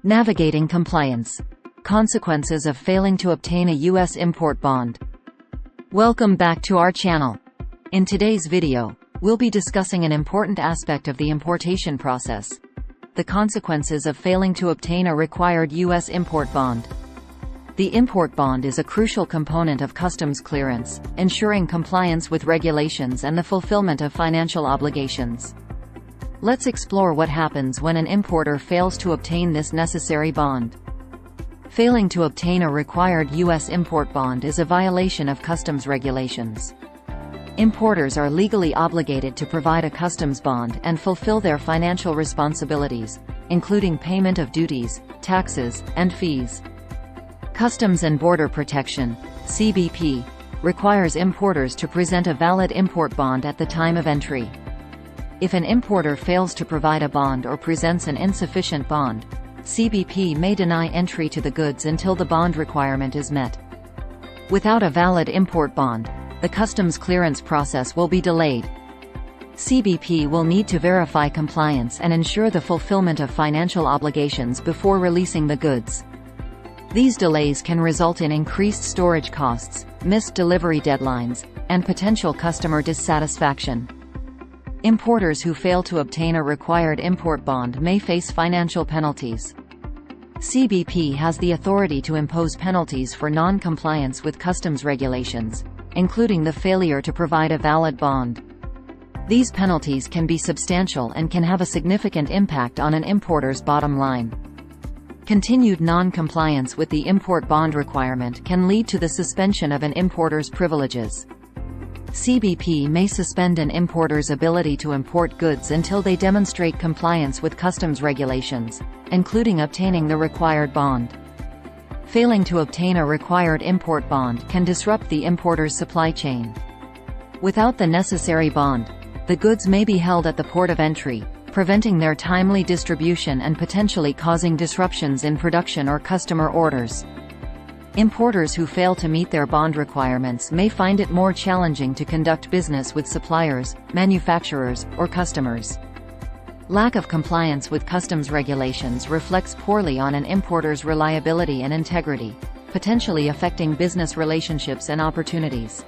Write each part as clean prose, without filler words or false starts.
Navigating compliance. Consequences of failing to obtain a U.S. import bond. Welcome back to our channel. In today's video, we'll be discussing an important aspect of the importation process: the consequences of failing to obtain a required U.S. import bond. The import bond is a crucial component of customs clearance, ensuring compliance with regulations and the fulfillment of financial obligations. Let's explore what happens when an importer fails to obtain this necessary bond. Failing to obtain a required U.S. import bond is a violation of customs regulations. Importers are legally obligated to provide a customs bond and fulfill their financial responsibilities, including payment of duties, taxes, and fees. Customs and Border Protection (CBP) requires importers to present a valid import bond at the time of entry. If an importer fails to provide a bond or presents an insufficient bond, CBP may deny entry to the goods until the bond requirement is met. Without a valid import bond, the customs clearance process will be delayed. CBP will need to verify compliance and ensure the fulfillment of financial obligations before releasing the goods. These delays can result in increased storage costs, missed delivery deadlines, and potential customer dissatisfaction. Importers who fail to obtain a required import bond may face financial penalties. CBP has the authority to impose penalties for non-compliance with customs regulations, including the failure to provide a valid bond. These penalties can be substantial and can have a significant impact on an importer's bottom line. Continued non-compliance with the import bond requirement can lead to the suspension of an importer's privileges. CBP may suspend an importer's ability to import goods until they demonstrate compliance with customs regulations, including obtaining the required bond. Failing to obtain a required import bond can disrupt the importer's supply chain. Without the necessary bond, the goods may be held at the port of entry, preventing their timely distribution and potentially causing disruptions in production or customer orders. Importers who fail to meet their bond requirements may find it more challenging to conduct business with suppliers, manufacturers, or customers. Lack of compliance with customs regulations reflects poorly on an importer's reliability and integrity, potentially affecting business relationships and opportunities.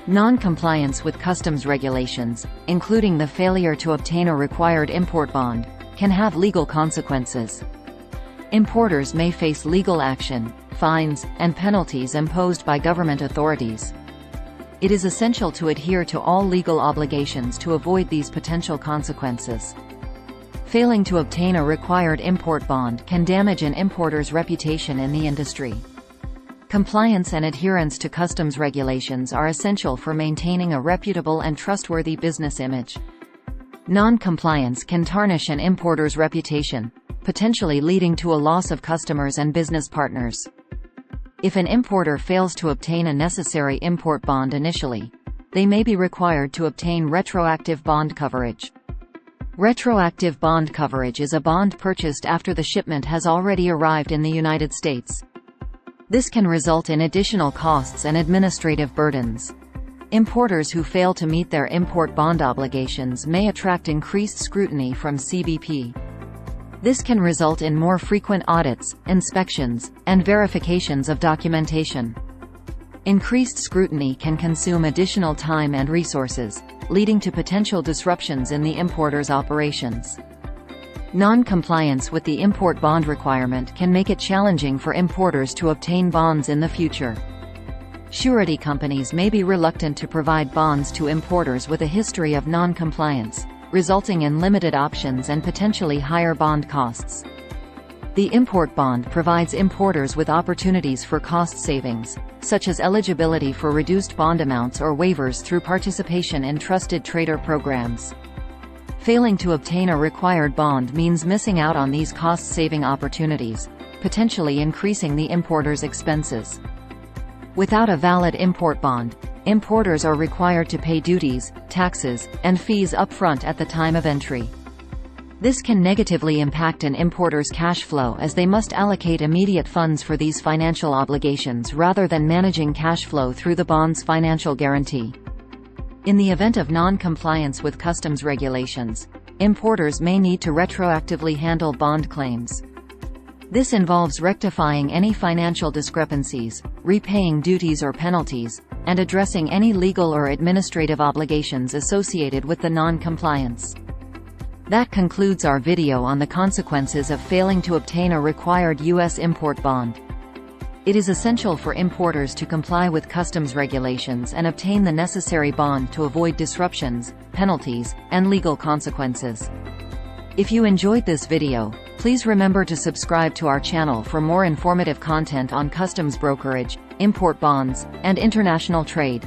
Non-compliance with customs regulations, including the failure to obtain a required import bond, can have legal consequences. Importers may face legal action, fines, and penalties imposed by government authorities. It is essential to adhere to all legal obligations to avoid these potential consequences. Failing to obtain a required import bond can damage an importer's reputation in the industry. Compliance and adherence to customs regulations are essential for maintaining a reputable and trustworthy business image. Non-compliance can tarnish an importer's reputation, potentially leading to a loss of customers and business partners. If an importer fails to obtain a necessary import bond initially, they may be required to obtain retroactive bond coverage. Retroactive bond coverage is a bond purchased after the shipment has already arrived in the United States. This can result in additional costs and administrative burdens. Importers who fail to meet their import bond obligations may attract increased scrutiny from CBP. This can result in more frequent audits, inspections, and verifications of documentation. Increased scrutiny can consume additional time and resources, leading to potential disruptions in the importer's operations. Non-compliance with the import bond requirement can make it challenging for importers to obtain bonds in the future. Surety companies may be reluctant to provide bonds to importers with a history of non-compliance, resulting in limited options and potentially higher bond costs. The import bond provides importers with opportunities for cost savings, such as eligibility for reduced bond amounts or waivers through participation in trusted trader programs. Failing to obtain a required bond means missing out on these cost-saving opportunities, potentially increasing the importer's expenses. Without a valid import bond, importers are required to pay duties, taxes, and fees upfront at the time of entry. This can negatively impact an importer's cash flow as they must allocate immediate funds for these financial obligations rather than managing cash flow through the bond's financial guarantee. In the event of non-compliance with customs regulations, importers may need to retroactively handle bond claims. This involves rectifying any financial discrepancies, repaying duties or penalties, and addressing any legal or administrative obligations associated with the non-compliance. That concludes our video on the consequences of failing to obtain a required U.S. import bond. It is essential for importers to comply with customs regulations and obtain the necessary bond to avoid disruptions, penalties, and legal consequences. If you enjoyed this video, please remember to subscribe to our channel for more informative content on customs brokerage, import bonds, and international trade.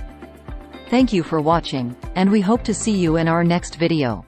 Thank you for watching, and we hope to see you in our next video.